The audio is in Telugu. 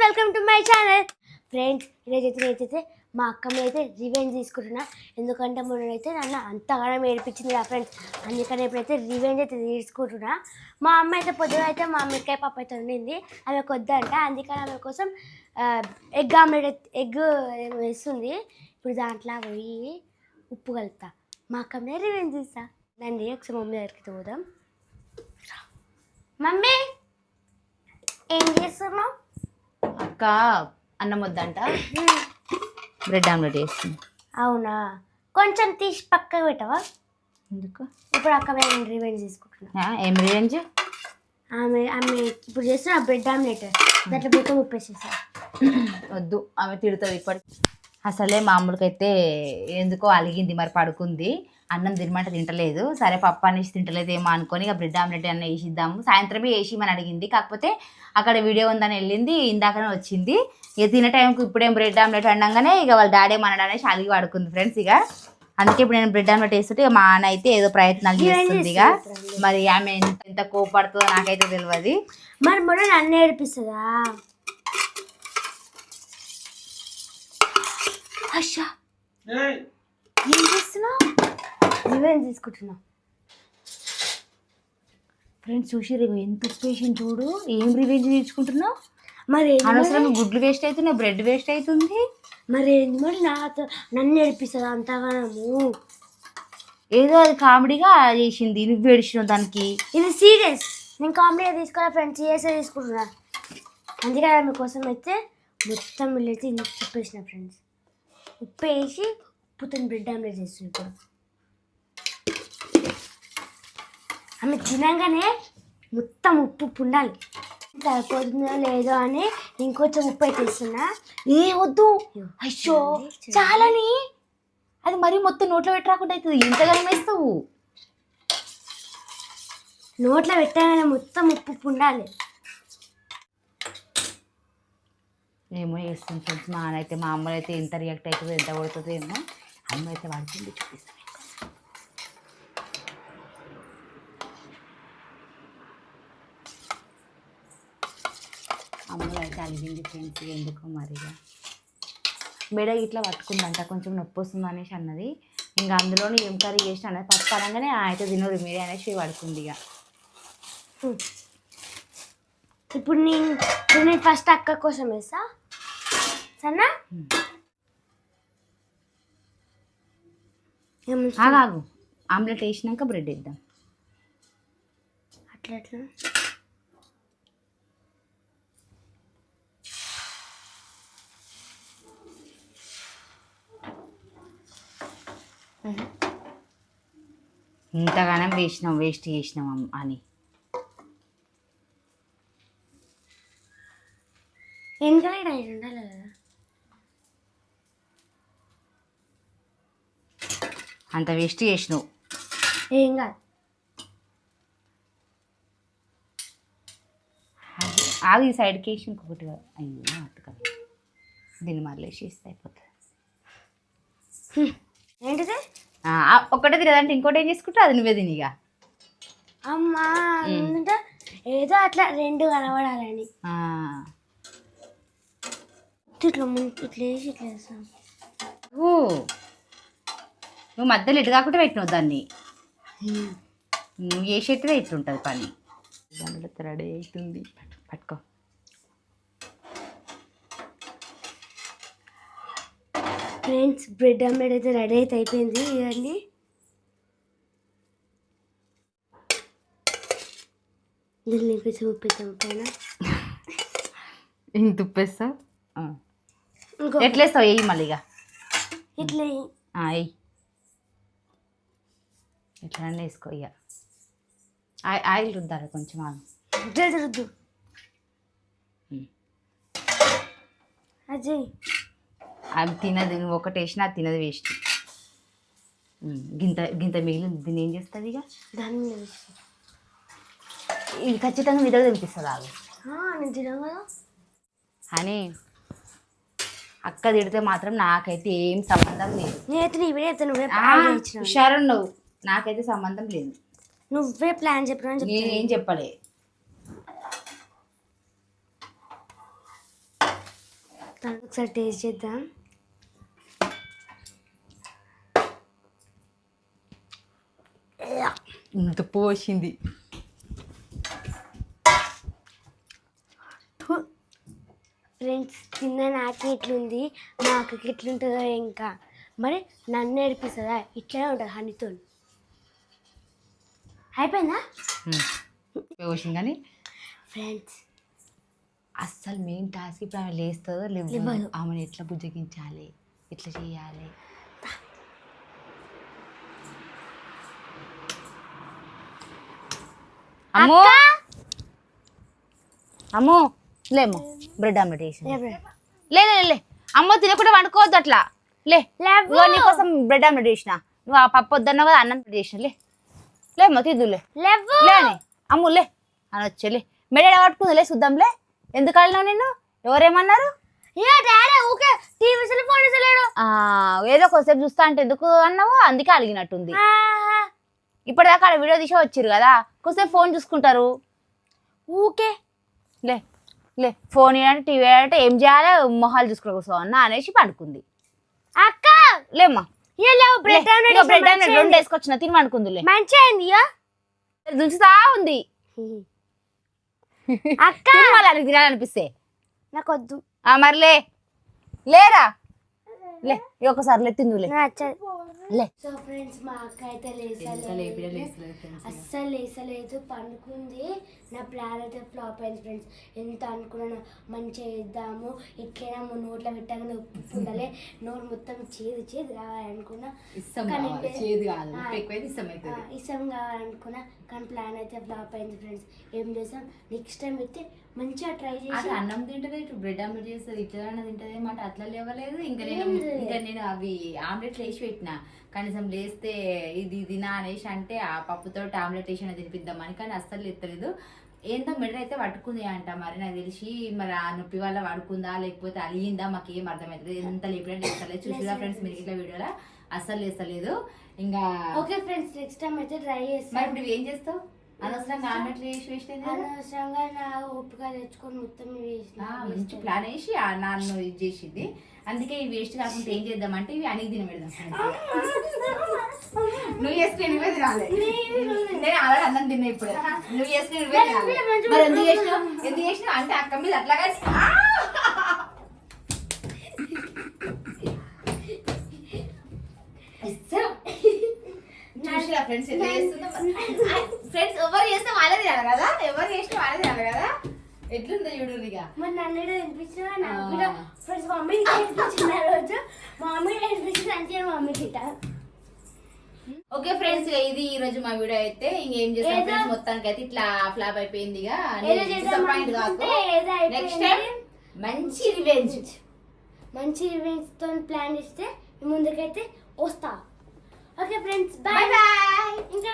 Welcome to my channel friends. ఈరోజైతే మా అక్క మీద అయితే రివెంజ్ తీసుకుంటున్నా. ఎందుకంటే మొన్నైతే నన్ను అంతగానో ఏడిపించింది కదా ఫ్రెండ్స్. అందుకని ఇప్పుడైతే రివెంజ్ అయితే తీసుకుంటున్నా. మా అమ్మ అయితే పొద్దున అయితే మా మిరకాయ పప్పు అయితే ఉండింది, ఆమె కొద్దంట. అందుకని ఆమె కోసం ఎగ్ ఆమ్లెట్ ఎగ్ వేస్తుంది. ఇప్పుడు దాంట్లో పోయి ఉప్పు కలుపుతా. మా అక్క మీద రివెంజ్ తీస్తా. నండి ఒకసారి మమ్మీ దగ్గరికి పోదాం. మమ్మీ ఏం చేస్తున్నావు? అక్క అన్నం వద్దంట, బ్రెడ్ ఆమ్లెట్ వేస్తుంది. అవునా, కొంచెం తీసి పక్కకు పెట్టవా? ఎందుకు? ఇప్పుడు అక్క మేము రివెంజ్ తీసుకుంటున్నా. ఏం రివెంజ్? ఆమె ఆమె ఇప్పుడు చేసిన బ్రెడ్ ఆమ్లెట్ దాంట్లో మొత్తం ఉప్పేసేసా. వద్దు, ఆమె తిడుతుంది. ఇప్పటి అసలే మామూలుకైతే ఎందుకో అలిగింది, మరి పడుకుంది. అన్నం తినమంటే తింటలేదు. సరే పప్పు అనేసి తింటలేదేమో అనుకొని ఇక బ్రెడ్ ఆమ్లెట్ అన్న వేసిద్దాము. సాయంత్రమే వేసిమని అడిగింది, కాకపోతే అక్కడ వీడియో ఉందని వెళ్ళింది, ఇందాకనే వచ్చింది. ఇక తినే టైంకి ఇప్పుడేం బ్రెడ్ ఆమ్లెట్ అనగానే ఇక వాళ్ళ డాడీ మనడు అనేసి అలిగి పడుకుంది ఫ్రెండ్స్. ఇక అందుకే ఇప్పుడు నేను బ్రెడ్ ఆమ్లెట్ వేస్తుంటే ఇక మా అన్న అయితే ఏదో ప్రయత్నాలు చేస్తుంది. ఇక మరి ఆమె ఎంత కోపడుతుందో నాకైతే తెలియదు. మరి మొన్న నన్ను ఏడిపిస్తుందా? అయ్యా ఏం చేస్తున్నావు? రివెంజ్ తీసుకుంటున్నా ఫ్రెండ్స్. చూసి ఎంత పేషెంట్ చూడు, ఏం రివెంజ్ తీసుకుంటున్నావు? మరి అనవసరంగా గుడ్లు వేస్ట్ అవుతున్నాయి, బ్రెడ్ వేస్ట్ అవుతుంది. మరి నాతో నన్ను ఏడిపిస్తుందా అంతగానము? ఏదో అది కామెడీగా చేసింది, నువ్వు ఏడిచినావు దానికి. ఇది సీరియస్. నేను కామెడీగా తీసుకోవాలి ఫ్రెండ్స్, సీరియస్గా తీసుకుంటున్నా. అందుకే మీకోసం అయితే మొత్తం వీళ్ళైతే ఇంత ఉప్పేసిన ఫ్రెండ్స్. ఉప్పు వేసి ఉప్పుతో బ్రెడ్ ఆమ్లెట్ చేస్తుంది. ఇప్పుడు ఆమె తినగానే మొత్తం ఉప్పు ఉండాలి. సరిపోతుందో లేదో అని ఇంకొంచెం ఉప్పు అయితే ఇస్తున్నా. ఏ వద్దు, అయ్యో చాలని. అది మరీ మొత్తం నోట్లో పెట్టి రాకుండా అవుతుంది. ఎంతగా వేస్తావు? నోట్లో పెట్టగానే మొత్తం ఉప్పు ఉండాలి. ఏమో చేస్తుంది ఫ్రెండ్స్. మా అయితే మా అమ్మలు అయితే ఎంత రియాక్ట్ అవుతుందో, ఎంత కొడుతుందో ఏమో. అమ్మ అయితే పడుతుంది, చూపిస్తాను. అమ్మలు అయితే అలిగింది ఫ్రెండ్స్. ఎందుకో మరిగా మెడ ఇట్లా పట్టుకుందంట, కొంచెం నొప్పి వస్తుంది అనేసి అన్నది. ఇంకా అందులోనే ఏం కర్రీ చేసిన అన్నది. పప్పు అనగానే అయితే తినరు మీరే అనేసి పడుకుంది. ఇక ఇప్పుడు నేను ఫస్ట్ అక్క కోసం వేస్తా సన్నా. ఆగు, ఆమ్లెట్ వేసినాక బ్రెడ్ వేద్దాం. అట్లా అట్లా ఇంతగానం వేస్ట్ చేసినాం అని. ఎందుకంటే ఉండాలి కదా. అంత వేస్ట్ చేసినావు. ఏం కాదు. ఆగు, ఈ సైడ్కి వేసి ఇంకొకటి. అయ్యో అతుకలు, దీన్ని మళ్ళీ వేసి అయిపోతుంది. ఏంటిది? ఒక్కటే తినదంటే ఇంకోటి ఏం చేసుకుంటా, అది నువ్వే తిని. ఇక అమ్మా ఏదో అట్లా రెండు కనబడాలని ఇట్లా ఇట్లా వేసి ఇట్లా వేస్తాం. నువ్వు మధ్యలో ఇటు కాకుండా పెట్టినావు దాన్ని. నువ్వు చేసేట్టుగా ఇట్లుంటుంది పని. దాంట్లో రెడీ అవుతుంది, పట్టుకో. ఫ్రెండ్స్ బ్రెడ్ ఆమ్లెట్ అయితే రెడీ అయితే అయిపోయింది. ఇవన్నీ దీన్ని ఉప్పేస్తాం పైన. ఇంత ఉప్పేస్తావు? ఎట్లేస్తావు? వేయి మళ్ళీ. ఇక ఇట్లా వేయి, ఎట్లా వేసుకో. ఇక ఆయిల్ రుద్దాలి కొంచెం. రుద్దు అజయ్. అది తినదు, నువ్వు ఒకటి వేసినా అది తినదు, వేస్ట్. గింత మిగిలింది, దీన్ని ఏం చేస్తుంది? ఇక దాన్ని ఇది ఖచ్చితంగా మీ దగ్గర తినిపిస్తుంది. ఆగు, నేను తినను కదా అని అక్క తిడితే మాత్రం నాకైతే ఏం సంబంధం లేదు. హుషారు నువ్వు, నాకైతే సంబంధం లేదు. నువ్వే ప్లాన్ చెప్పినా నేనేం చెప్పలే. ఒకసారి టేస్ట్ చేద్దాం. ఇంత పోసింది. ఫ్రెండ్స్ తిన్న నాకే ఇట్లుంది, మా అక్కకి ఎట్లుంటుందో ఇంకా. మరి నన్ను నేర్పిస్తుందా? ఇట్లనే ఉంటుంది హనీతో. అయిపోయిందా పోసింది కానీ ఫ్రెండ్స్? అస్సలు మెయిన్ టాస్క్ ఇప్పుడు ఆమె లేస్తుందో లేదు, ఆమెను ఎట్లా బుజ్జగించాలి, ఎట్లా చేయాలి. అమ్మో అమ్మో లేమో బ్రెడ్ ఆమ్లెట్ వేసి లే అమ్మో తినకుండా వండుకోవద్దు అట్లా. లే నీకోసం బ్రెడ్ ఆమ్లెట్ చేసిన, నువ్వు ఆ పప్పు వద్దన్నావు కదా, అన్నం చేసిన. లేమ్మా తిద్దులే లేని అమ్ము లే అని వచ్చేలే. మెడ పట్టుకుందిలే చూద్దాంలే. ఎందుకు ఆడినావు నిన్ను? ఎవరేమన్నారు? ఏదో కొద్దిసేపు చూస్తా అంటే ఎందుకు అన్నావు, అందుకే అడిగినట్టుంది. ఇప్పటిదాకా ఆడ వీడియో తీసే వచ్చిర్రు కదా, కొద్దిసేపు ఫోన్ చూసుకుంటారు. ఊకే లే లే ఫోన్ అంటే టీవీ అంటే ఏం చేయాలి, మొహాలు చూసుకుని కూర్చోవన్నా అనేసి పండుకుంది. అక్క లేమ్మా బ్రెడ్ ఆమ్లెట్ 2 వేసుకొచ్చిన తిని పండుకుందిలే. మంచిగా అయింది దుంచుతా ఉంది. అక్క వాళ్ళకి తినాలనిపిస్తే నాకు వద్దు. మరి లేరా లే ఒకసారి లే తిందులే లే. సో ఫ్రెండ్స్ మా అక్క అయితే అస్సలు లేసలేదు, పండుకుంది. నా ప్లాన్ అయితే ఫ్లాప్ అయింది ఫ్రెండ్స్. ఎంత అనుకున్నాను మంచిగా చేద్దాము, ఇట్లైనా నోట్లో పెట్టగానే ఉప్పు ఉండాలి, నోరు మొత్తం చేదు కావాలనుకున్నా. ఇష్టం కావాలనుకున్నా, కానీ ప్లాన్ అయితే ఫ్లాప్ అయింది ఫ్రెండ్స్. ఏం చేసాం, నెక్స్ట్ టైం అయితే మంచిగా ట్రై చేసి అన్నం తింటది, ఇటు బ్రెడ్ ఆమ్లెట్ చేస్తుంది, ఇట్లా తింటది ఏమంటే అట్లా లేవలేదు. ఇంకా నేను అవి ఆమ్లెట్లు వేసి పెట్టిన, కనీసం లేస్తే ఇది తినా అనేసి అంటే ఆ పప్పుతో ఆమ్లెట్ వేసి తినిపిద్దామని, కానీ అస్సలు ఎత్తలేదు. ఏందో మెడ అయితే పట్టుకుంది అంట. మరి నాకు తెలిసి మరి ఆ నొప్పి వల్ల పడుకుందా లేకపోతే అలిగిందా మాకేం అర్థమవుతుంది. ఎంత లేపినా లేస్తలేదు. చూసిరా ఫ్రెండ్స్ మీరు ఇట్లా వీడియోలో అస్సలు లేస్తలేదు. ఇంకా ఓకే ఫ్రెండ్స్ నెక్స్ట్ టైం అయితే ట్రై చేస్తాం. మరి ఇప్పుడు ఏం చేస్తావు? అనవసరంగా ఆమ్లెట్లు వేసి వేస్ట్ అయింది. అనవసరంగా నా ఉప్పుగా తెచ్చుకొని మొత్తం వేసిన మంచి ప్లాన్ వేసి నాన్న ఇది చేసింది. అందుకే ఇవి వేస్ట్ కాకుండా ఏం చేద్దామంటే ఇవి అనికి తినబెడదాం. నువ్వు చేసుకుని నువ్వే తినాలి. నేను ఆల్రెడీ అన్నం తిన్నా ఇప్పుడు. నువ్వు చేసుకుని నువ్వే తినాలి. మరి ఎందుకు చేసినావు అంటే అక్క మీద అట్లాగా చూసిరా ఫ్రెండ్స్ ఎట్లా చేస్తుందో. ఫ్రెండ్స్ ఎవరు చేస్తే వాళ్ళే తినాలి కదా, ఎవరు చేస్తే వాళ్ళే తినాలి కదా. ఎట్లుందో చూడుగా. మరి నన్ను తినిపించిన ఫ్రెండ్స్ మమ్మీ తినిపించిన రోజు మమ్మీ తినిపించిన అంటే మమ్మీ తింటా. ఓకే ఫ్రెండ్స్ ఇది ఈ రోజు మా వీడియో అయితే. ఇంకేం చేస్తాం ఫ్రెండ్స్, మొత్తానికి అయితే ఇట్లా ఫ్లాప్ అయిపోయింది. డిసప్పాయింట్ కాకు. నెక్స్ట్ టైం మంచి రివెంజ్ తో ప్లాన్ చేస్తే ముందుకైతే వస్తా. Okay friends bye bye. ఇంకా